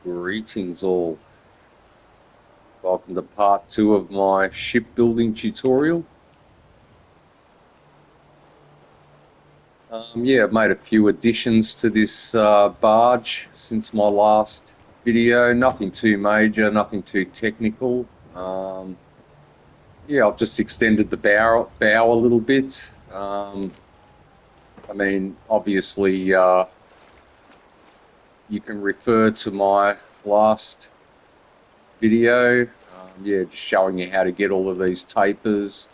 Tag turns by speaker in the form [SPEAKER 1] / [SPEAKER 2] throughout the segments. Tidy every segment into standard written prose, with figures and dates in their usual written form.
[SPEAKER 1] Greetings all. Welcome to part 2 of my shipbuilding tutorial. I've made a few additions to this barge since my last video. Nothing too major, nothing too technical. I've just extended the bow a little bit. Obviously, you can refer to my last video, just showing you how to get all of these tapers,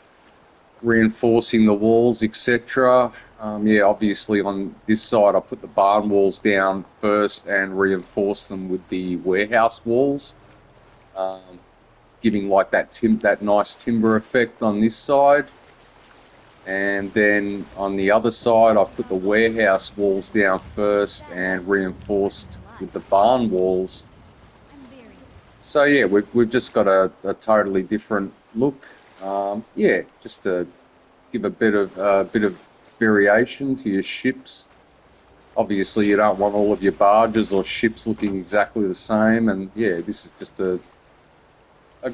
[SPEAKER 1] reinforcing the walls, etc. Obviously on this side I put the barn walls down first and reinforce them with the warehouse walls, giving like that nice timber effect on this side. And then on the other side I put the warehouse walls down first and reinforced with the barn walls. So yeah, we've just got a totally different look. Just to give a bit of variation to your ships. Obviously, you don't want all of your barges or ships looking exactly the same, and yeah, this is just a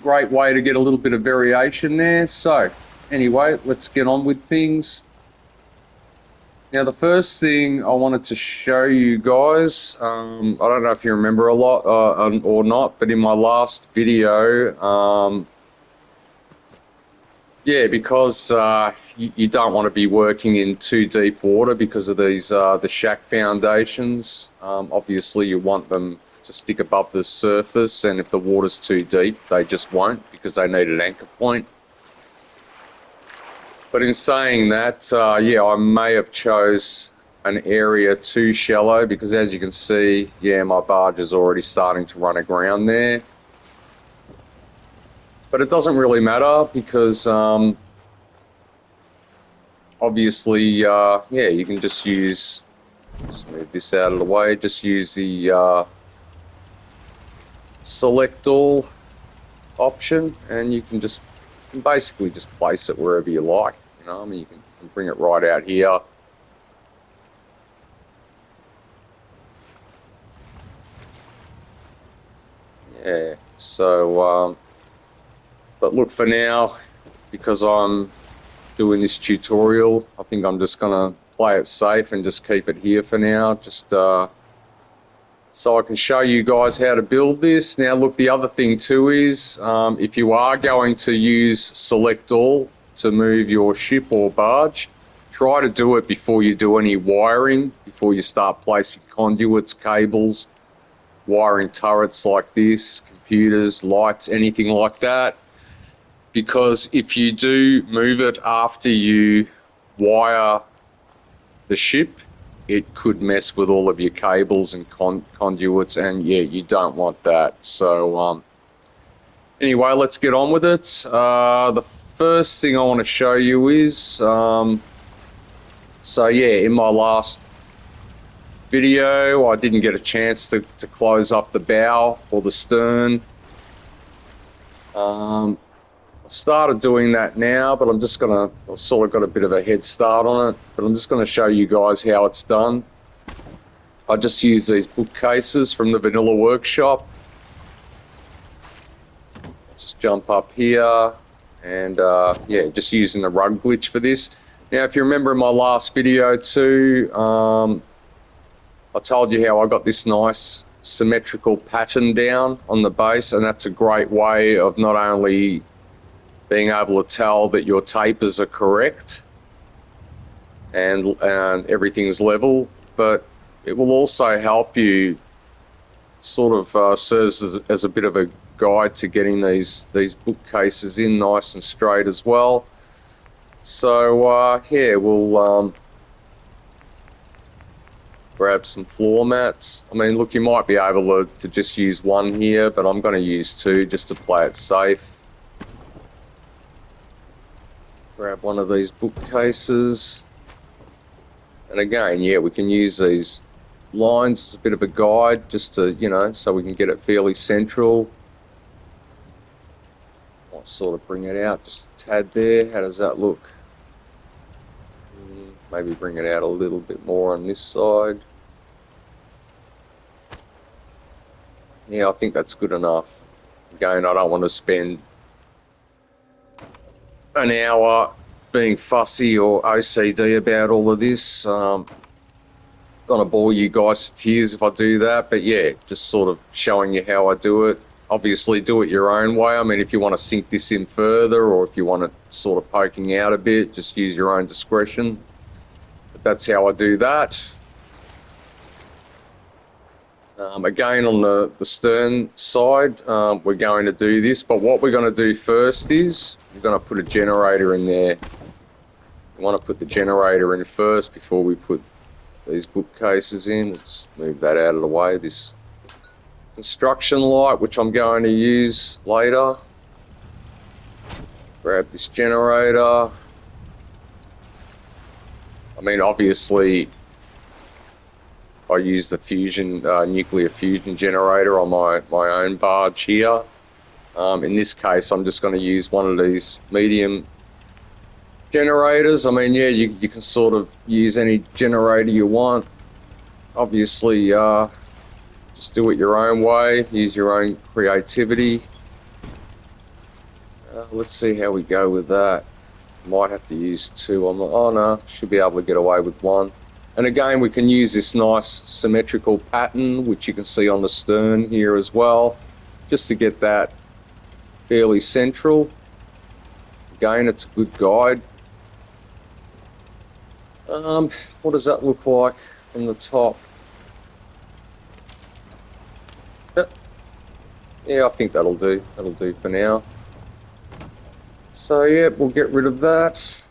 [SPEAKER 1] great way to get a little bit of variation there. So anyway, let's get on with things. Now, the first thing I wanted to show you guys, I don't know if you remember a lot or not, but in my last video, because you don't want to be working in too deep water because of these the shack foundations. Obviously, you want them to stick above the surface, and if the water's too deep, they just won't because they need an anchor point. But in saying that, I may have chose an area too shallow because, as you can see, my barge is already starting to run aground there. But it doesn't really matter because obviously, you can just use, let's move this out of the way, just use the select all option, and you can basically just place it wherever you like. You can bring it right out here. Yeah, so, but look, for now, because I'm doing this tutorial, I think I'm just gonna play it safe and just keep it here for now, just so I can show you guys how to build this. Now look, the other thing too is if you are going to use select all to move your ship or barge, try to do it before you do any wiring, before you start placing conduits, cables, wiring turrets like this, computers, lights, anything like that. Because if you do move it after you wire the ship, it could mess with all of your cables and conduits, and yeah, you don't want that. So anyway, let's get on with it. The first thing I want to show you is, in my last video, I didn't get a chance to close up the bow or the stern. I've started doing that now, but I've sort of got a bit of a head start on it, but I'm just going to show you guys how it's done. I just use these bookcases from the Vanilla Workshop. Just jump up here and just using the rug glitch for this. Now, if you remember in my last video too, I told you how I got this nice symmetrical pattern down on the base, and that's a great way of not only being able to tell that your tapers are correct and everything's level, but it will also help you, sort of serves as a bit of a guide to getting these bookcases in nice and straight as well. So we'll grab some floor mats. I mean, look, you might be able to just use one here, but I'm going to use two just to play it safe. Grab one of these bookcases, and again, we can use these lines as a bit of a guide, just to, so we can get it fairly central. Might sort of bring it out just a tad there. How does that look? Maybe bring it out a little bit more on this side. Yeah, I think that's good enough. Again, I don't want to spend an hour being fussy or OCD about all of this. Gonna bore you guys to tears if I do that, but yeah, just sort of showing you how I do it. Obviously, do it your own way. I mean, if you want to sink this in further, or if you want it sort of poking out a bit, just use your own discretion. But that's how I do that. Again, on the stern side, we're going to do this, but what we're going to do first is we're going to put a generator in there. We want to put the generator in first before we put these bookcases in. Let's move that out of the way. This construction light, which I'm going to use later. Grab this generator. I mean, obviously, I use the fusion, nuclear fusion generator on my own barge here. In this case, I'm just going to use one of these medium generators. I mean, yeah, you can sort of use any generator you want. Obviously, just do it your own way. Use your own creativity. Let's see how we go with that. Might have to use two. Oh no, should be able to get away with one. And again, we can use this nice symmetrical pattern, which you can see on the stern here as well, just to get that fairly central. Again, it's a good guide. What does that look like from the top? Yep. Yeah, I think that'll do. That'll do for now. So yeah, we'll get rid of that. Store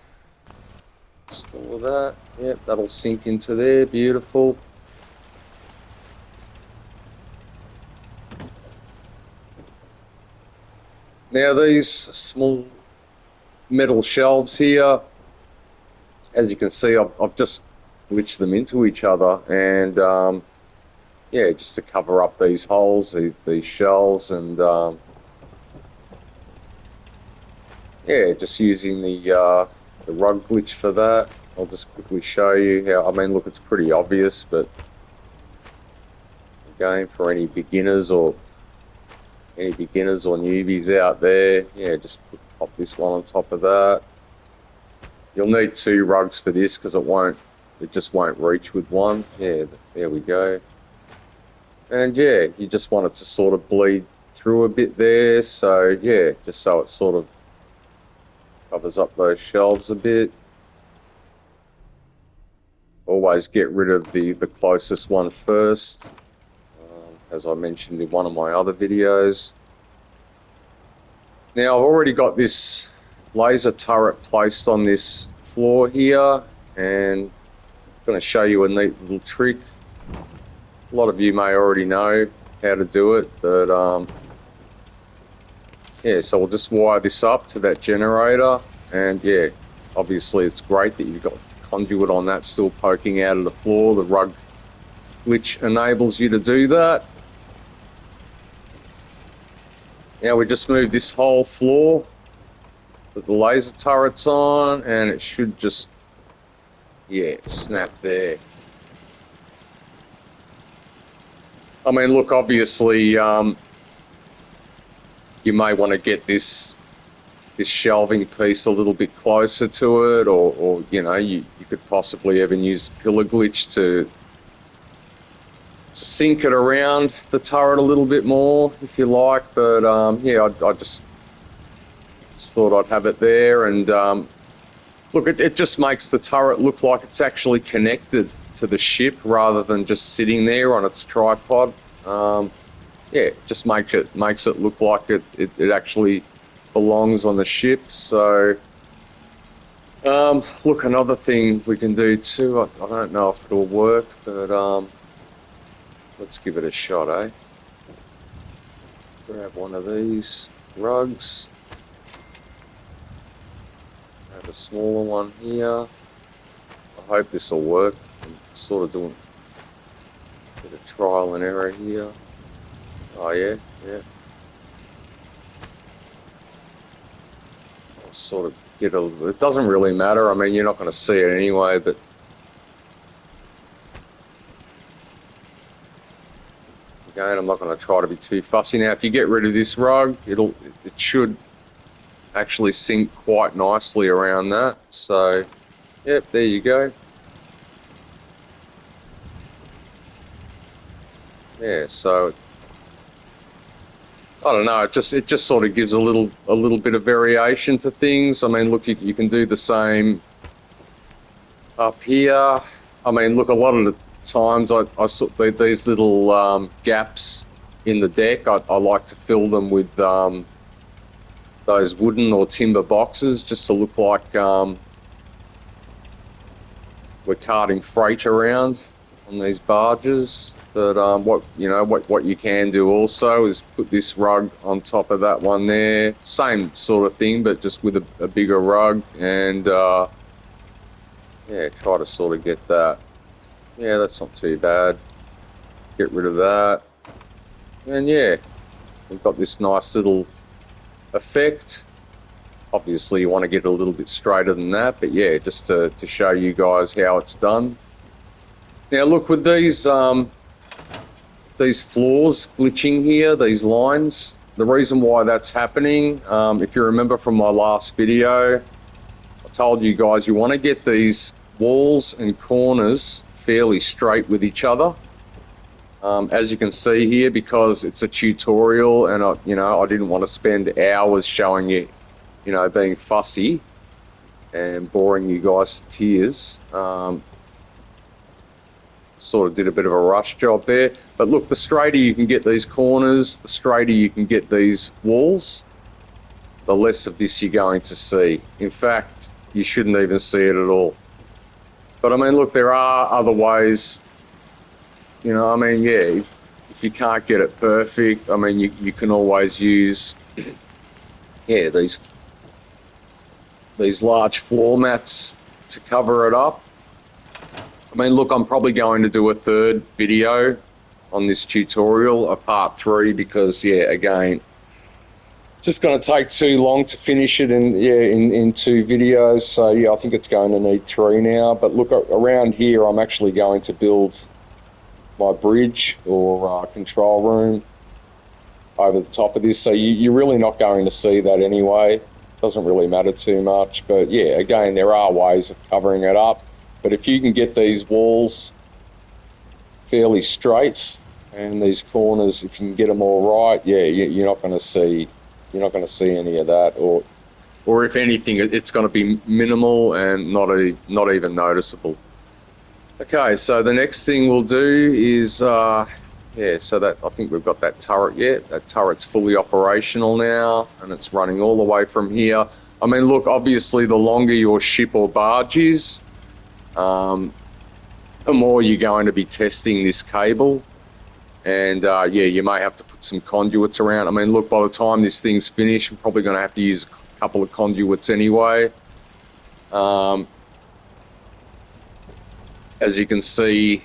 [SPEAKER 1] that. Yep, that'll sink into there. Beautiful. Now these small metal shelves here, as you can see, I've just glitched them into each other, and yeah, just to cover up these holes, these shelves, and yeah, just using the rug glitch for that. I'll just quickly show you how. I mean, look, it's pretty obvious, but again, for any beginners or newbies out there, yeah, just pop this one on top of that. You'll need two rugs for this because it just won't reach with one. Yeah, there we go. And yeah, you just want it to sort of bleed through a bit there. So yeah, just so it sort of covers up those shelves a bit. Always get rid of the closest one first, as I mentioned in one of my other videos. Now I've already got this laser turret placed on this floor here, and I'm going to show you a neat little trick. A lot of you may already know how to do it, but yeah, so we'll just wire this up to that generator, and yeah, obviously it's great that you've got conduit on that still poking out of the floor. The rug glitch enables you to do that. Now we just move this whole floor that the laser turret's on, and it should just, yeah, snap there. I mean, look, obviously, you may want to get this shelving piece a little bit closer to it, or you know, you could possibly even use a pillar glitch to sink it around the turret a little bit more, if you like. But yeah, I just thought I'd have it there, and look, it just makes the turret look like it's actually connected to the ship rather than just sitting there on its tripod. Yeah, it just makes it look like it actually belongs on the ship. So look, another thing we can do too, I don't know if it'll work, but let's give it a shot, eh? Grab one of these rugs. Have a smaller one here. I hope this will work. I'm sort of doing a bit of trial and error here. Oh yeah, yeah. I'll sort of get it doesn't really matter. I mean, you're not going to see it anyway, but Again, I'm not going to try to be too fussy. Now, if you get rid of this rug, it should actually sink quite nicely around that. So, yep, there you go. Yeah, so I don't know. It just sort of gives a little bit of variation to things. I mean, look, you can do the same up here. I mean, look, a lot of the times I saw these little gaps in the deck. I like to fill them with those wooden or timber boxes, just to look like we're carting freight around on these barges. But what you can do also is put this rug on top of that one there. Same sort of thing, but just with a bigger rug, and yeah, try to sort of get that. Yeah, that's not too bad. Get rid of that, and yeah, we've got this nice little effect. Obviously, you want to get it a little bit straighter than that, but yeah, just to show you guys how it's done. Now, look, with these floors glitching here, these lines, the reason why that's happening, if you remember from my last video, I told you guys you want to get these walls and corners fairly straight with each other. As you can see here, because it's a tutorial and I didn't want to spend hours showing you, being fussy and boring you guys to tears. Sort of did a bit of a rush job there. But look, the straighter you can get these corners, the straighter you can get these walls, the less of this you're going to see. In fact, you shouldn't even see it at all. But I mean, look, there are other ways. I mean, yeah, if you can't get it perfect, I mean, you can always use, yeah, these large floor mats to cover it up. I mean, look, I'm probably going to do a third video on this tutorial, a part 3, because, yeah, again, it's just going to take too long to finish it in 2 videos. So, yeah, I think it's going to need 3 now. But look, around here, I'm actually going to build my bridge or control room over the top of this. So you're really not going to see that anyway. Doesn't really matter too much. But, yeah, again, there are ways of covering it up. But if you can get these walls fairly straight and these corners, if you can get them all right, yeah, you're not going to see any of that, or if anything, it's going to be minimal and not even noticeable. Okay, so the next thing we'll do is yeah, so that I think we've got that turret yet. That turret's fully operational now, and it's running all the way from here. I mean, look, obviously, the longer your ship or barge is, the more you're going to be testing this cable, and yeah, you may have to put some conduits around. I mean, look, by the time this thing's finished, I'm probably going to have to use a couple of conduits anyway. As you can see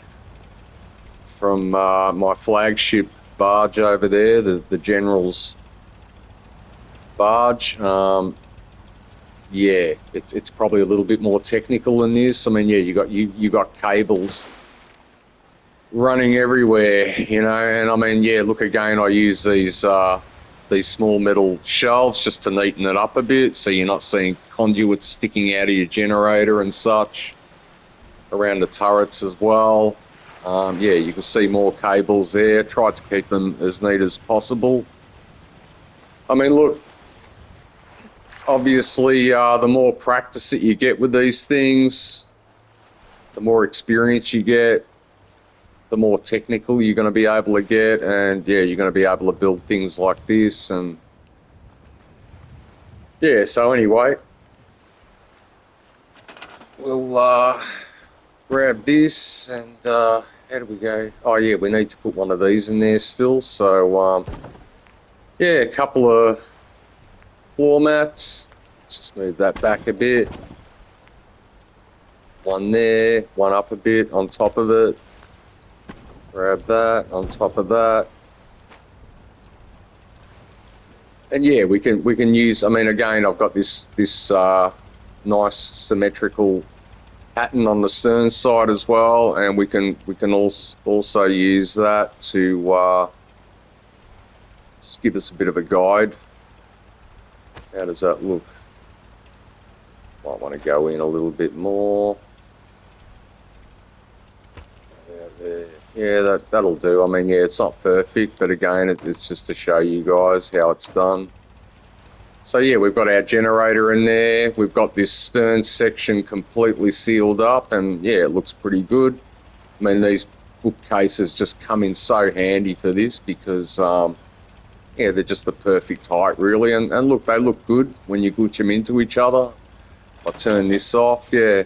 [SPEAKER 1] from my flagship barge over there, the General's barge, yeah, it's probably a little bit more technical than this. I mean, yeah, you got cables running everywhere, and I mean, yeah, look, again, I use these small metal shelves just to neaten it up a bit, so you're not seeing conduits sticking out of your generator and such around the turrets as well. Yeah, you can see more cables there. Try to keep them as neat as possible. I mean, look, obviously, the more practice that you get with these things, the more experience you get, the more technical you're going to be able to get, and yeah, you're going to be able to build things like this. And yeah, so anyway, we'll grab this, and how do we go? Oh yeah, we need to put one of these in there still. So yeah, a couple of floor mats. Let's just move that back a bit. One there, one up a bit on top of it. Grab that on top of that. And yeah, we can use, I mean, again, I've got this nice symmetrical pattern on the stern side as well, and we can also use that to just give us a bit of a guide. How does that look? Might want to go in a little bit more. Yeah, that'll do. I mean, yeah, it's not perfect, but again, it's just to show you guys how it's done. So yeah, we've got our generator in there. We've got this stern section completely sealed up, and yeah, it looks pretty good. I mean, these bookcases just come in so handy for this because, yeah, they're just the perfect height, really. And look, they look good when you glitch them into each other. I'll turn this off, yeah.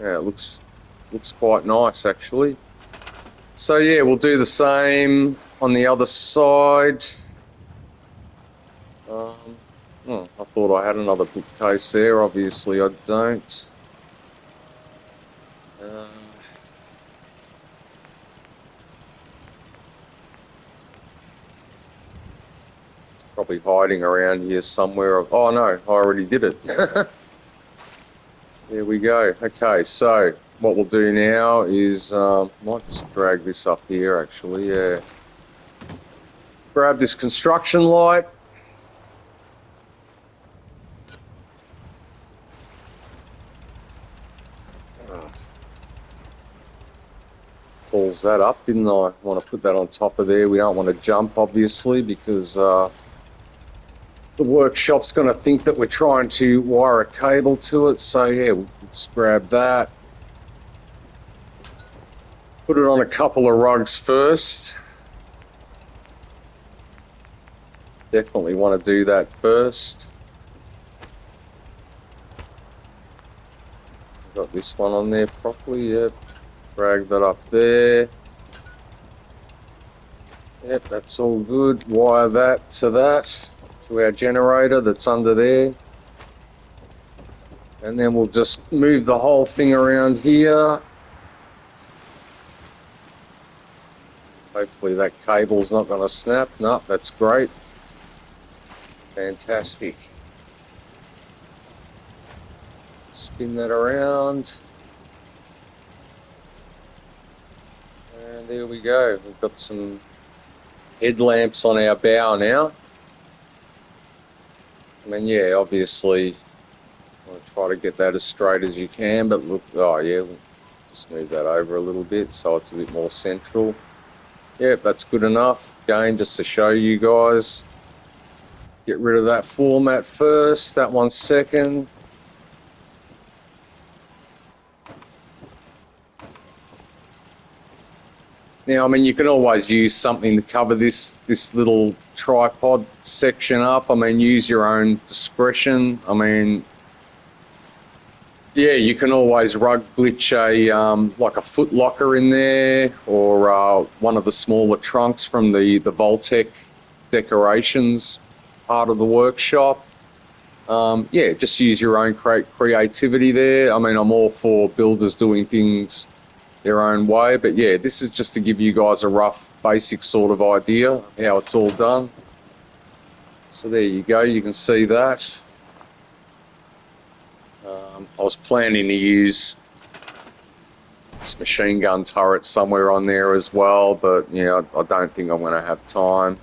[SPEAKER 1] Yeah, it looks quite nice, actually. So yeah, we'll do the same on the other side. I thought I had another bookcase there. Obviously I don't. Probably hiding around here somewhere. Oh no, I already did it. There we go. Okay, so what we'll do now is, might just drag this up here actually, yeah. Grab this construction light. Pulls that up, didn't I? Want to put that on top of there. We don't want to jump, obviously, because the workshop's going to think that we're trying to wire a cable to it. So yeah, we'll just grab that. Put it on a couple of rugs first. Definitely want to do that first. Got this one on there properly, yep. Drag that up there. Yep, that's all good. Wire that, to our generator that's under there. And then we'll just move the whole thing around here. Hopefully that cable's not going to snap. No, that's great. Fantastic. Spin that around. And there we go. We've got some headlamps on our bow now. I mean, yeah, obviously, I'll try to get that as straight as you can, but look, oh yeah, we'll just move that over a little bit so it's a bit more central. Yeah, that's good enough. Again, just to show you guys. Get rid of that floor mat first, that one second. Now, I mean, you can always use something to cover this little tripod section up. I mean, use your own discretion. I mean, yeah, you can always rug glitch like a foot locker in there, or one of the smaller trunks from the Voltec decorations part of the workshop. Yeah, just use your own creativity there. I mean, I'm all for builders doing things their own way, but yeah, this is just to give you guys a rough basic sort of idea how it's all done. So there you go, you can see that. I was planning to use this machine gun turret somewhere on there as well, but you know, I don't think I'm going to have time.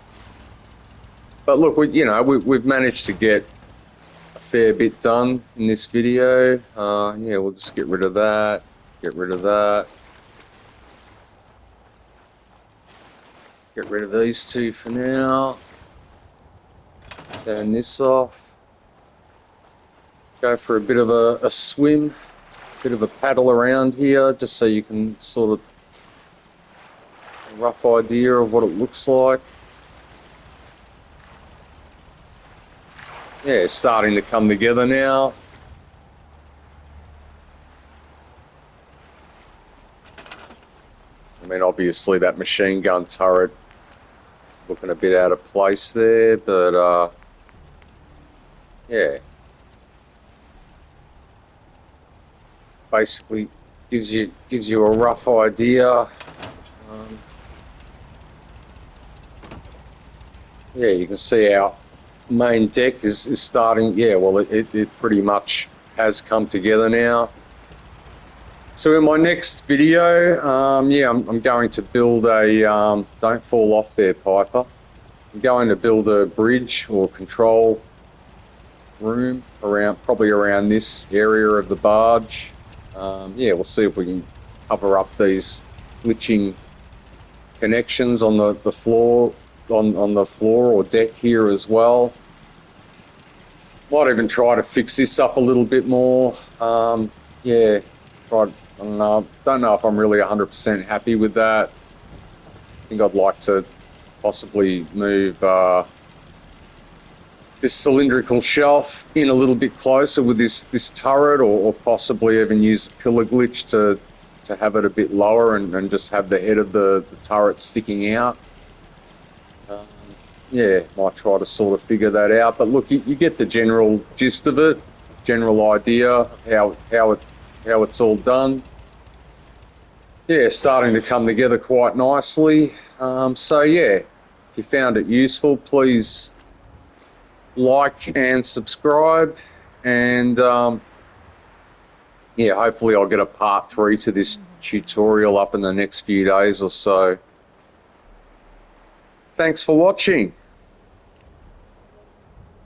[SPEAKER 1] But look, we've managed to get a fair bit done in this video. Yeah, we'll just get rid of that, get rid of that. Get rid of these two for now. Turn this off. Go for a bit of a swim, bit of a paddle around here, just so you can sort of a rough idea of what it looks like. Yeah, it's starting to come together now. I mean, obviously that machine gun turret looking a bit out of place there, but yeah. Basically gives you a rough idea. Yeah, you can see our main deck is starting. Yeah, well, it pretty much has come together now. So in my next video, yeah, I'm going to build a, don't fall off there, Piper. I'm going to build a bridge or control room around, probably around this area of the barge. Yeah, we'll see if we can cover up these glitching connections on the floor, on the floor or deck here as well. Might even try to fix this up a little bit more. Yeah, I don't know if I'm really 100% happy with that. I think I'd like to possibly move this cylindrical shelf in a little bit closer with this turret, or possibly even use a pillar glitch to have it a bit lower and just have the head of the turret sticking out. Yeah, might try to sort of figure that out. But look, you get the general gist of it, general idea of how it's all done. Yeah, starting to come together quite nicely. So yeah, if you found it useful, please like and subscribe. And yeah, hopefully I'll get a part 3 to this tutorial up in the next few days or so. Thanks for watching.